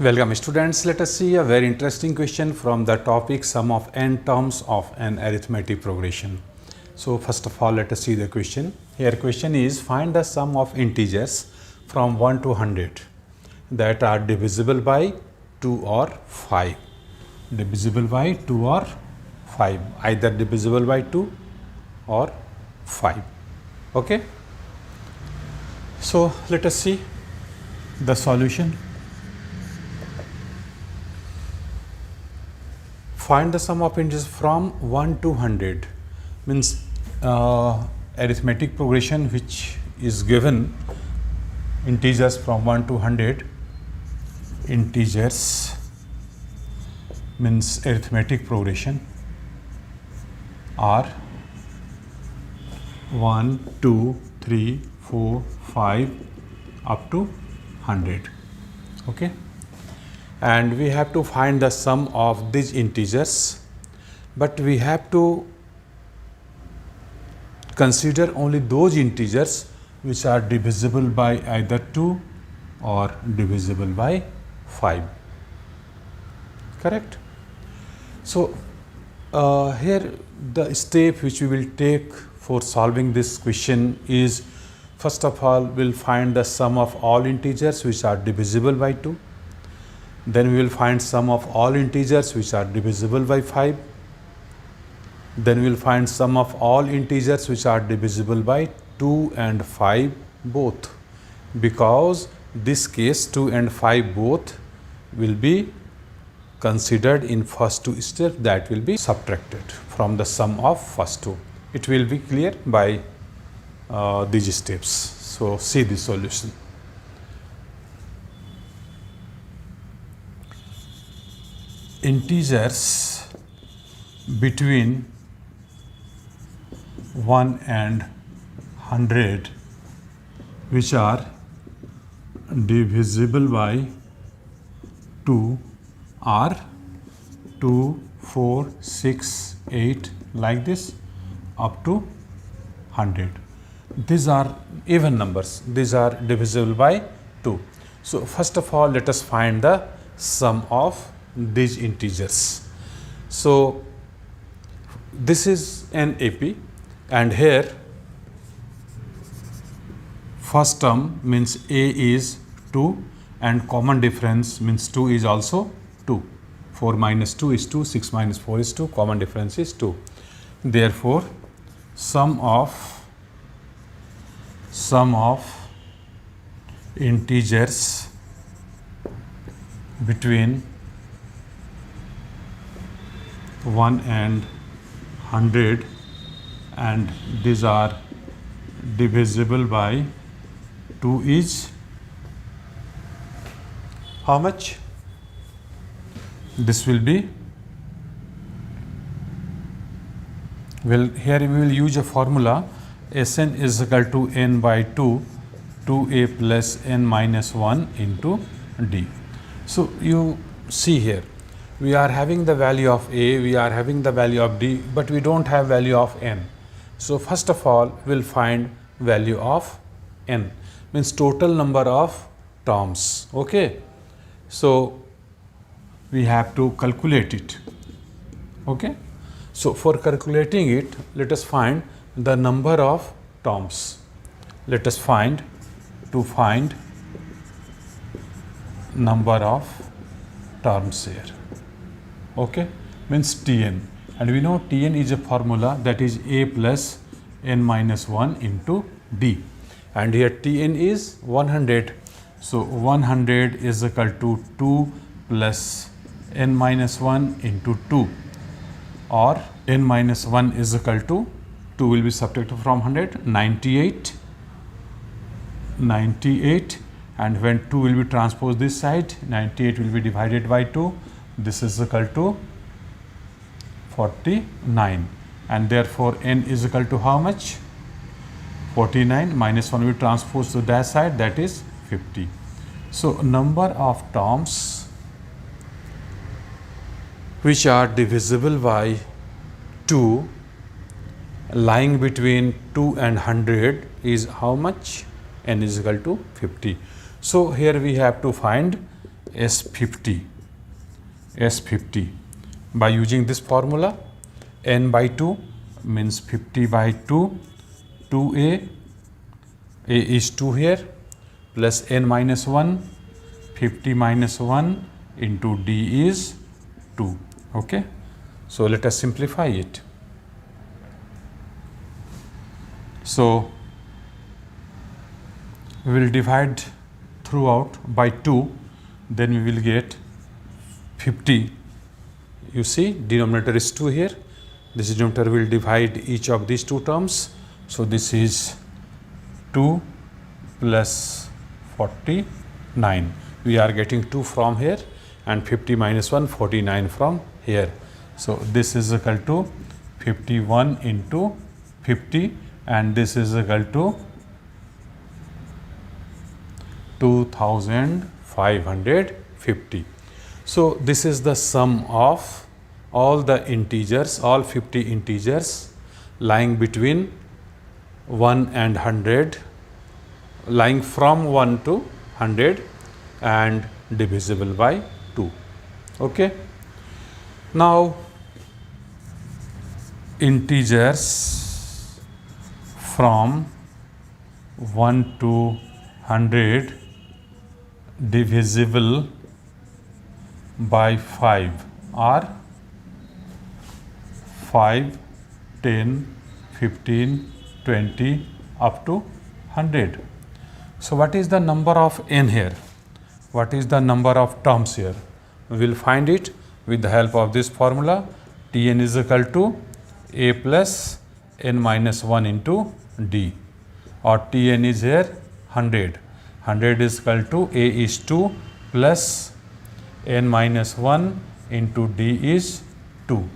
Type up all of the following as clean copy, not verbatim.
Welcome students, let us see a very interesting question from the topic sum of n terms of an arithmetic progression. So first of all, let us see the question. Here question is find the sum of integers from 1 to 100 that are divisible by 2 or 5. Divisible by 2 or 5, either divisible by 2 or 5. Okay. So let us see the solution. Find the sum of integers from 1 to 100 means arithmetic progression which is given integers from 1 to 100. Integers means arithmetic progression are 1, 2, 3, 4, 5 up to 100. Okay. And we have to find the sum of these integers, but we have to consider only those integers which are divisible by either 2 or divisible by 5. Correct? So here the step which we will take for solving this question is, first of all, we will find the sum of all integers which are divisible by 2. Then we will find sum of all integers which are divisible by 5. Then we will find sum of all integers which are divisible by 2 and 5 both, because this case 2 and 5 both will be considered in first two steps, that will be subtracted from the sum of first two. It will be clear by these steps. So see the solution. Integers between 1 and 100 which are divisible by 2 are 2, 4, 6, 8 like this up to 100. These are even numbers. These are divisible by 2. So first of all, let us find the sum of these integers. So this is an AP, and here first term means A is 2 and common difference means 2 is also 2. 4 minus 2 is 2, 6 minus 4 is 2, common difference is 2. Therefore, sum of integers between 1 and 100 and these are divisible by 2 is how much? This will be, well, here we will use a formula. Sn is equal to n by 2, 2a plus n minus 1 into d. So you see here, we are having the value of a, we are having the value of d, but we don't have value of n. So first of all, we will find value of n, means total number of terms. Okay. So we have to calculate it. Okay. So for calculating it, let us find the number of terms. Let us find number of terms here. Okay, means Tn, and we know Tn is a formula, that is a plus n minus 1 into d, and here Tn is 100. So 100 is equal to 2 plus n minus 1 into 2, or n minus 1 is equal to 2 will be subtracted from 100, 98, and when 2 will be transposed this side, 98 will be divided by 2. This is equal to 49, and therefore n is equal to how much? 49 minus 1 will be transposed to that side, that is 50. So number of terms which are divisible by 2 lying between 2 and 100 is how much? N is equal to 50. So here we have to find S50. By using this formula, n by 2 means 50 by 2, 2a, a is 2 here, plus n minus 1, 50 minus 1 into d is 2. Okay. So let us simplify it. So we will divide throughout by 2, then we will get 50. You see, denominator is 2 here. This denominator will divide each of these two terms. So this is 2 plus 49. We are getting 2 from here and 50 minus 1, 49 from here. So this is equal to 51 into 50, and this is equal to 2550. So this is the sum of all the integers, all 50 integers lying between 1 and 100, lying from 1 to 100 and divisible by 2. Okay. Now integers from 1 to 100 divisible by 5 are 5, 10, 15, 20 up to 100. So what is the number of n here? What is the number of terms here? We will find it with the help of this formula. Tn is equal to a plus n minus 1 into d, or Tn is here 100. 100 is equal to a is 2 plus n minus 1 into d is 2.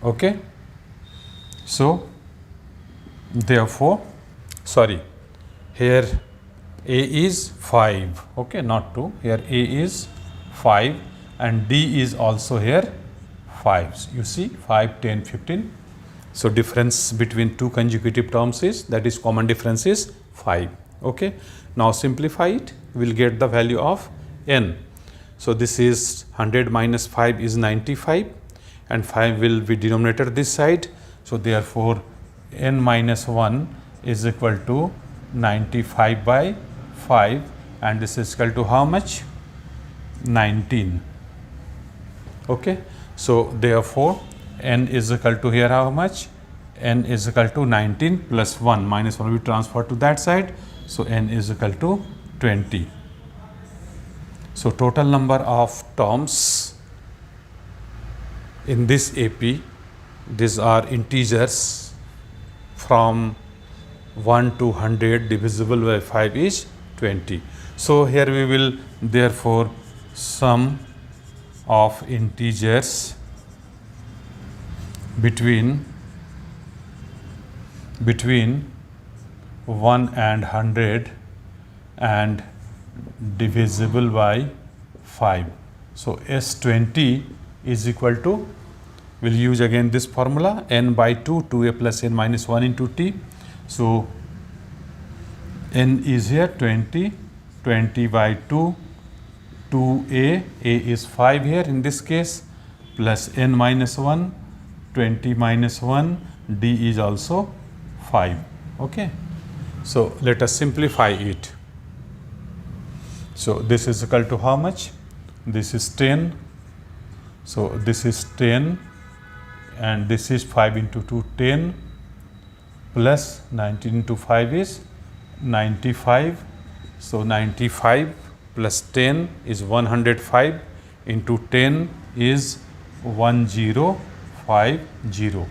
Okay. So therefore, here a is 5, okay, not 2. Here a is 5 and d is also here 5. You see, 5, 10, 15. So difference between two consecutive terms is, that is common difference is 5. Okay. Now simplify it, we will get the value of n. So this is 100 minus 5 is 95, and 5 will be denominator this side. So therefore n minus 1 is equal to 95 by 5, and this is equal to how much? 19. Okay. So therefore n is equal to here how much? N is equal to 19 plus 1, minus 1 will be transferred to that side. So n is equal to 20. So total number of terms in this AP, these are integers from 1 to 100 divisible by 5 is 20. So here we will therefore sum of integers between 1 and 100 and divisible by 5. So S20 is equal to, we will use again this formula, n by 2, 2a plus n minus 1 into t. So n is here 20, 20 by 2, 2a, a is 5 here in this case, plus n minus 1, 20 minus 1, d is also 5. Okay. So let us simplify it. So this is equal to how much? This is 10. So this is 10 and this is 5 into 2, 10 plus 19 into 5 is 95. So 95 plus 10 is 105 into 10 is 1050.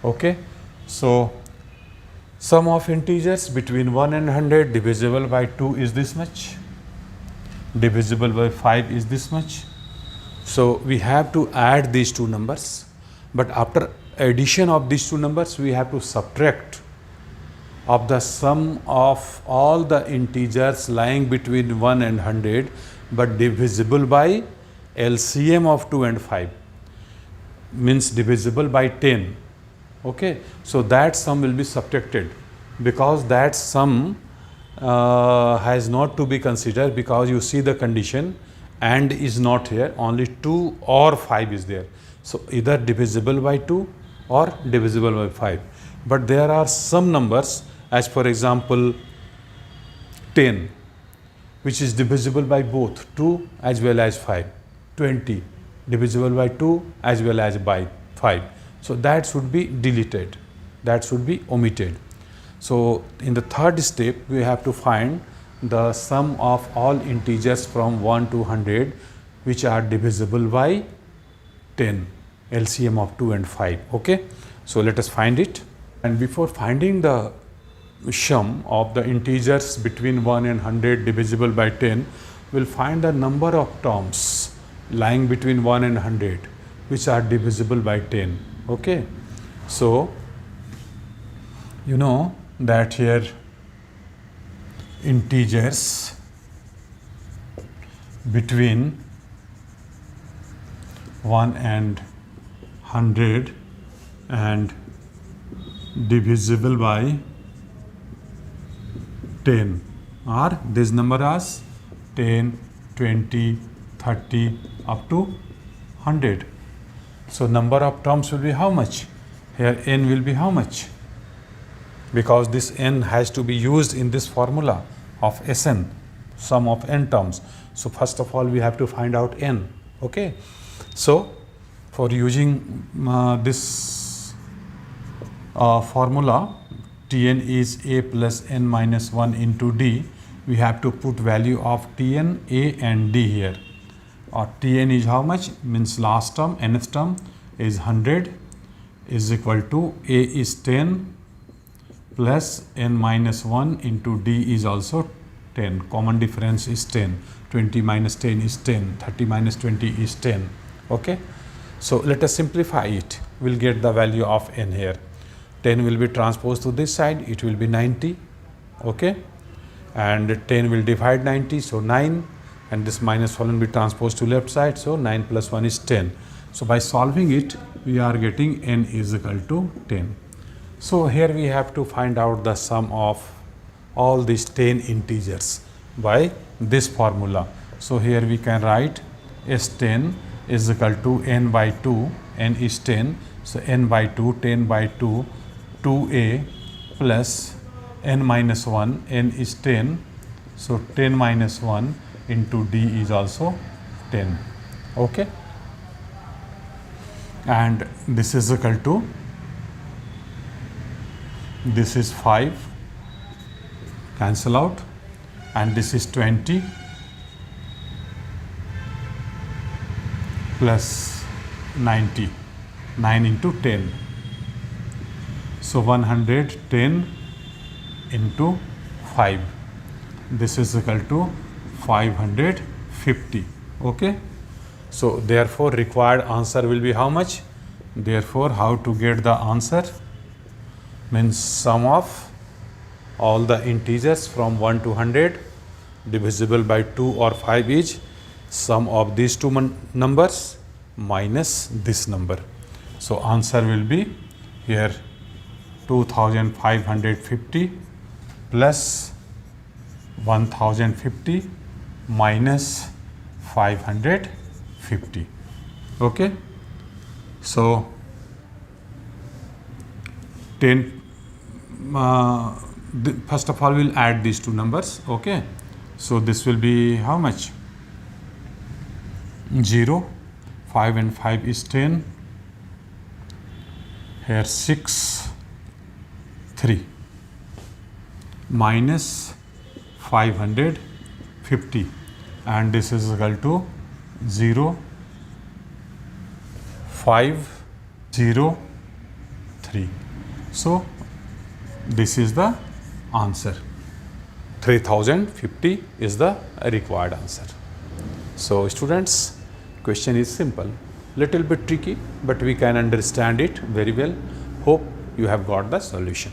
Okay. So sum of integers between 1 and 100 divisible by 2 is this much, divisible by 5 is this much. So we have to add these two numbers, but after addition of these two numbers we have to subtract of the sum of all the integers lying between 1 and 100 but divisible by LCM of 2 and 5, means divisible by 10. Okay. So that sum will be subtracted, because that sum has not to be considered, because you see the condition, and is not here, only 2 or 5 is there. So either divisible by 2 or divisible by 5. But there are some numbers, as for example 10, which is divisible by both 2 as well as 5. 20 divisible by 2 as well as by 5. So that should be deleted, that should be omitted. So in the third step, we have to find the sum of all integers from 1 to 100 which are divisible by 10, LCM of 2 and 5. Okay, so let us find it. And before finding the sum of the integers between 1 and 100 divisible by 10, we'll find the number of terms lying between 1 and 100 which are divisible by 10. Okay, so you know that here integers between 1 and 100 and divisible by 10 are this number as 10, 20, 30 up to 100. So number of terms will be how much? Here n will be how much? Because this n has to be used in this formula of Sn, sum of n terms. So first of all we have to find out n. Okay, so for using this formula, Tn is a plus n minus 1 into d, we have to put value of Tn, a and d here. Tn is how much? Means last term, nth term is 100 is equal to a is 10 plus n minus 1 into d is also 10. Common difference is 10. 20 minus 10 is 10. 30 minus 20 is 10. Okay. So let us simplify it. We'll get the value of n here. 10 will be transposed to this side. It will be 90. Okay. And 10 will divide 90. So 9. And this minus 1 will be transposed to left side. So 9 plus 1 is 10. So by solving it, we are getting n is equal to 10. So here we have to find out the sum of all these 10 integers by this formula. So here we can write S10 is equal to n by 2, n is 10. So n by 2, 10 by 2, 2a plus n minus 1, n is 10. So 10 minus 1 into d is also 10. Okay. And this is equal to, this is 5, cancel out, and this is 20 plus 90, 9 into 10. So 110 into 5, this is equal to 550. Okay. So therefore required answer will be how much? Therefore how to get the answer? Means sum of all the integers from 1 to 100 divisible by 2 or 5 is sum of these two numbers minus this number. So answer will be here 2550 plus 1050 minus 550. Okay. So 10 first of all we'll add these two numbers. Okay. So this will be how much? 0, 5 and 5 is 10. Here 6, 3 minus 550, and this is equal to 0, 5, 0, 3. So this is the answer. 3050 is the required answer. So students, question is simple, little bit tricky, but we can understand it very well. Hope you have got the solution.